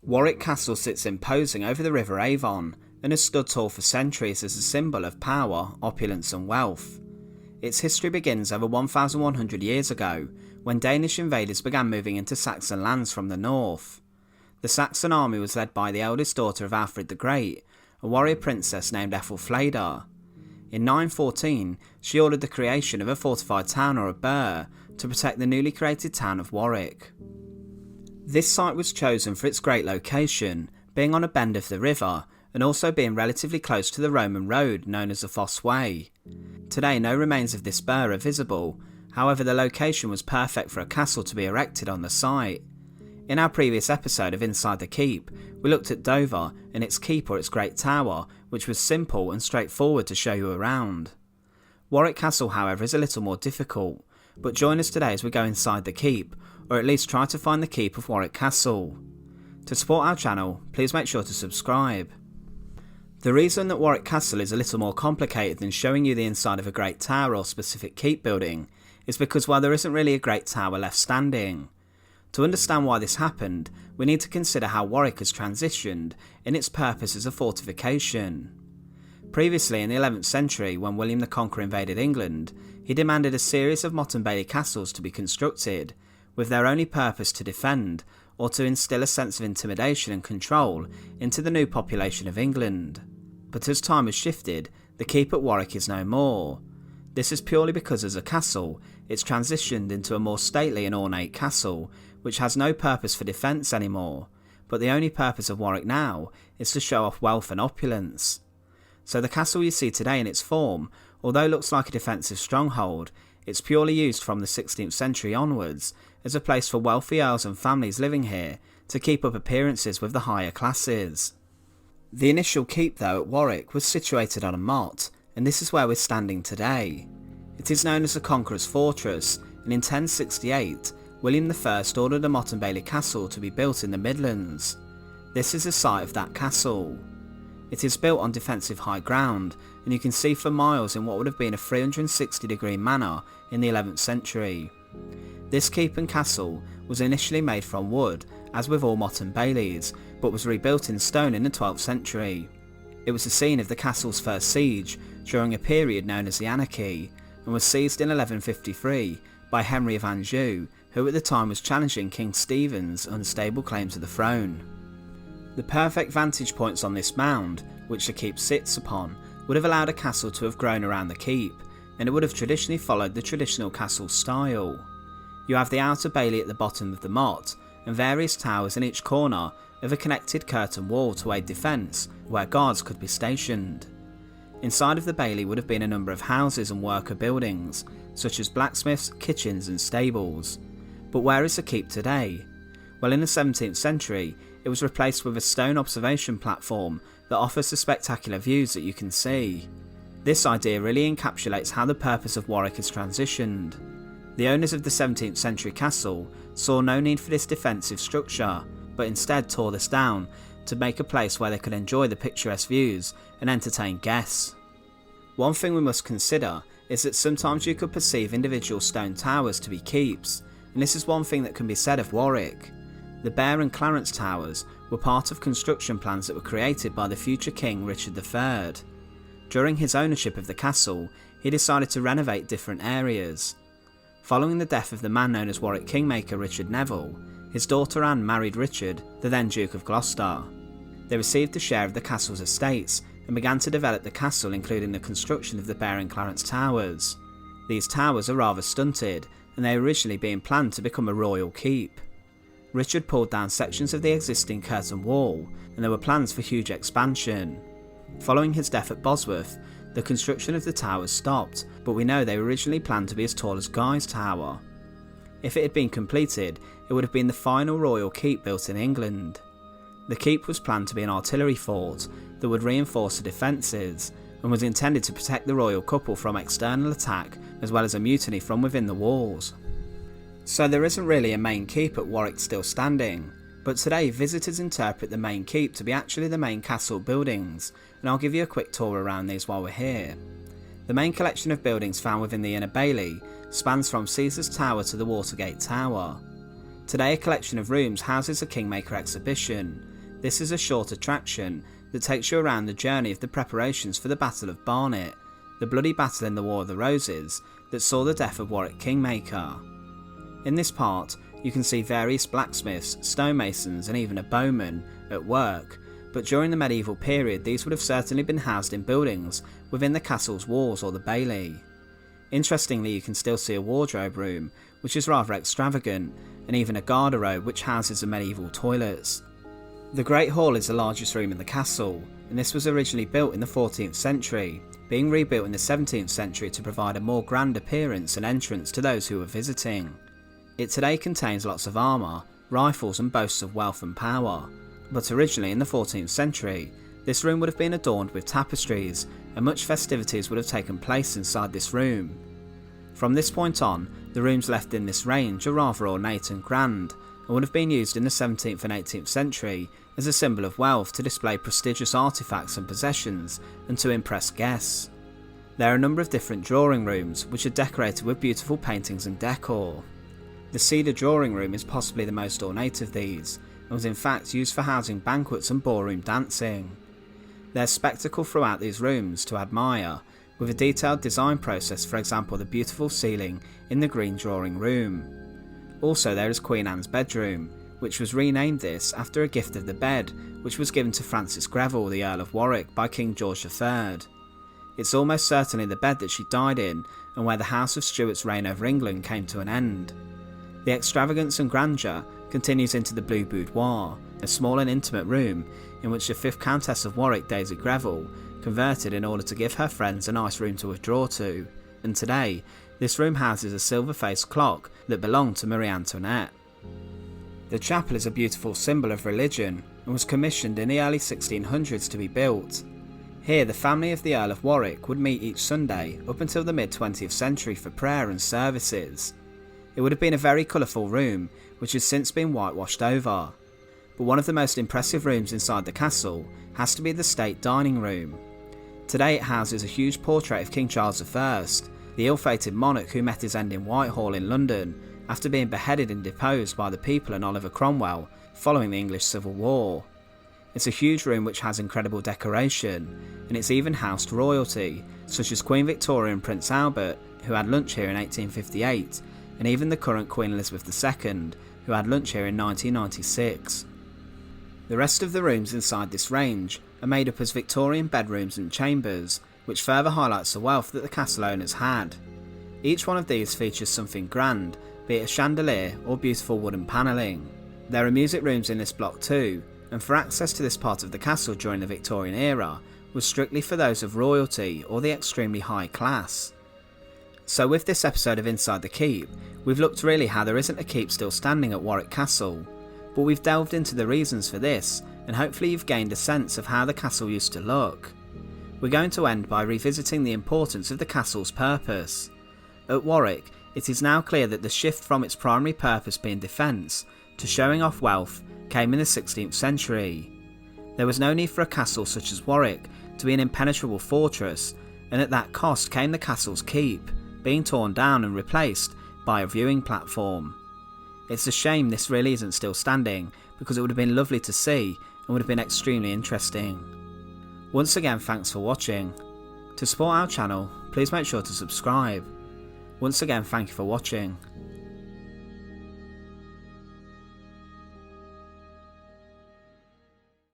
Warwick Castle sits imposing over the River Avon and has stood tall for centuries as a symbol of power, opulence and wealth. Its history begins over 1,100 years ago, when Danish invaders began moving into Saxon lands from the north. The Saxon army was led by the eldest daughter of Alfred the Great, a warrior princess named Ethelfleda. In 914, she ordered the creation of a fortified town or a burh to protect the newly created town of Warwick. This site was chosen for its great location, being on a bend of the river, and also being relatively close to the Roman road known as the Fosse Way. Today no remains of this burh are visible, however the location was perfect for a castle to be erected on the site. In our previous episode of Inside the Keep, we looked at Dover and its keep or its great tower, which was simple and straightforward to show you around. Warwick Castle, however, is a little more difficult, but join us today as we go inside the keep, or at least try to find the keep of Warwick Castle. To support our channel, please make sure to subscribe. The reason that Warwick Castle is a little more complicated than showing you the inside of a great tower or specific keep building is because, well, there isn't really a great tower left standing. To understand why this happened, we need to consider how Warwick has transitioned in its purpose as a fortification. Previously in the 11th century, when William the Conqueror invaded England, he demanded a series of Motte and Bailey castles to be constructed, with their only purpose to defend, or to instill a sense of intimidation and control into the new population of England. But as time has shifted, the keep at Warwick is no more. This is purely because as a castle, it's transitioned into a more stately and ornate castle, which has no purpose for defence anymore, but the only purpose of Warwick now is to show off wealth and opulence. So the castle you see today in its form, although it looks like a defensive stronghold, it's purely used from the 16th century onwards as a place for wealthy earls and families living here to keep up appearances with the higher classes. The initial keep though at Warwick was situated on a motte, and this is where we're standing today. It is known as the Conqueror's Fortress, and in 1068 William I ordered a Motte and Bailey castle to be built in the Midlands. This is the site of that castle. It is built on defensive high ground, and you can see for miles in what would have been a 360-degree manor in the 11th century. This keep and castle was initially made from wood, as with all Motte and Baileys, but was rebuilt in stone in the 12th century. It was the scene of the castle's first siege during a period known as the Anarchy, and was seized in 1153 by Henry of Anjou, who at the time was challenging King Stephen's unstable claim to the throne. The perfect vantage points on this mound, which the keep sits upon, would have allowed a castle to have grown around the keep, and it would have traditionally followed the traditional castle style. You have the outer bailey at the bottom of the motte, and various towers in each corner of a connected curtain wall to aid defence, where guards could be stationed. Inside of the bailey would have been a number of houses and worker buildings, such as blacksmiths, kitchens and stables. But where is the keep today? Well, in the 17th century, it was replaced with a stone observation platform that offers the spectacular views that you can see. This idea really encapsulates how the purpose of Warwick has transitioned. The owners of the 17th century castle saw no need for this defensive structure, but instead tore this down to make a place where they could enjoy the picturesque views and entertain guests. One thing we must consider is that sometimes you could perceive individual stone towers to be keeps, and this is one thing that can be said of Warwick. The Bear and Clarence towers were part of construction plans that were created by the future King Richard III. During his ownership of the castle, he decided to renovate different areas. Following the death of the man known as Warwick Kingmaker Richard Neville, his daughter Anne married Richard, the then Duke of Gloucester. They received a share of the castle's estates and began to develop the castle, including the construction of the Bear and Clarence towers. These towers are rather stunted, and they were originally being planned to become a royal keep. Richard pulled down sections of the existing curtain wall, and there were plans for huge expansion. Following his death at Bosworth, the construction of the towers stopped, but we know they were originally planned to be as tall as Guy's Tower. If it had been completed, it would have been the final royal keep built in England. The keep was planned to be an artillery fort that would reinforce the defences, and was intended to protect the royal couple from external attack as well as a mutiny from within the walls. So there isn't really a main keep at Warwick still standing, but today visitors interpret the main keep to be actually the main castle buildings, and I'll give you a quick tour around these while we're here. The main collection of buildings found within the inner bailey spans from Caesar's Tower to the Watergate Tower. Today a collection of rooms houses the Kingmaker Exhibition, This is a short attraction that takes you around the journey of the preparations for the Battle of Barnet, the bloody battle in the War of the Roses that saw the death of Warwick Kingmaker. In this part, you can see various blacksmiths, stonemasons and even a bowman at work, but during the medieval period these would have certainly been housed in buildings within the castle's walls or the bailey. Interestingly, you can still see a wardrobe room, which is rather extravagant, and even a garderobe which houses the medieval toilets. The Great Hall is the largest room in the castle, and this was originally built in the 14th century, being rebuilt in the 17th century to provide a more grand appearance and entrance to those who were visiting. It today contains lots of armour, rifles and boasts of wealth and power, but originally in the 14th century, this room would have been adorned with tapestries and much festivities would have taken place inside this room. From this point on, the rooms left in this range are rather ornate and grand, and would have been used in the 17th and 18th century as a symbol of wealth to display prestigious artefacts and possessions and to impress guests. There are a number of different drawing rooms which are decorated with beautiful paintings and decor. The Cedar drawing room is possibly the most ornate of these, and was in fact used for housing banquets and ballroom dancing. There's spectacle throughout these rooms to admire, with a detailed design process, for example the beautiful ceiling in the green drawing room. Also there is Queen Anne's bedroom, which was renamed this after a gift of the bed which was given to Francis Greville, the Earl of Warwick, by King George III. It's almost certainly the bed that she died in and where the House of Stuart's reign over England came to an end. The extravagance and grandeur continues into the Blue Boudoir, a small and intimate room in which the 5th Countess of Warwick, Daisy Greville, converted in order to give her friends a nice room to withdraw to, and today this room houses a silver-faced clock that belonged to Marie Antoinette. The chapel is a beautiful symbol of religion and was commissioned in the early 1600s to be built. Here the family of the Earl of Warwick would meet each Sunday up until the mid-20th century for prayer and services. It would have been a very colourful room which has since been whitewashed over. But one of the most impressive rooms inside the castle has to be the state dining room. Today it houses a huge portrait of King Charles I, the ill-fated monarch who met his end in Whitehall in London after being beheaded and deposed by the people and Oliver Cromwell following the English Civil War. It's a huge room which has incredible decoration, and it's even housed royalty, such as Queen Victoria and Prince Albert, who had lunch here in 1858, and even the current Queen Elizabeth II, who had lunch here in 1996. The rest of the rooms inside this range are made up as Victorian bedrooms and chambers, which further highlights the wealth that the castle owners had. Each one of these features something grand, be it a chandelier or beautiful wooden panelling. There are music rooms in this block too, and for access to this part of the castle during the Victorian era was strictly for those of royalty or the extremely high class. So with this episode of Inside the Keep, we've looked really how there isn't a keep still standing at Warwick Castle, but we've delved into the reasons for this, and hopefully you've gained a sense of how the castle used to look. We're going to end by revisiting the importance of the castle's purpose. At Warwick, it is now clear that the shift from its primary purpose being defence to showing off wealth came in the 16th century. There was no need for a castle such as Warwick to be an impenetrable fortress, and at that cost came the castle's keep, being torn down and replaced by a viewing platform. It's a shame this really isn't still standing, because it would have been lovely to see and would have been extremely interesting. Once again, thanks for watching. To support our channel, please make sure to subscribe. Once again, thank you for watching.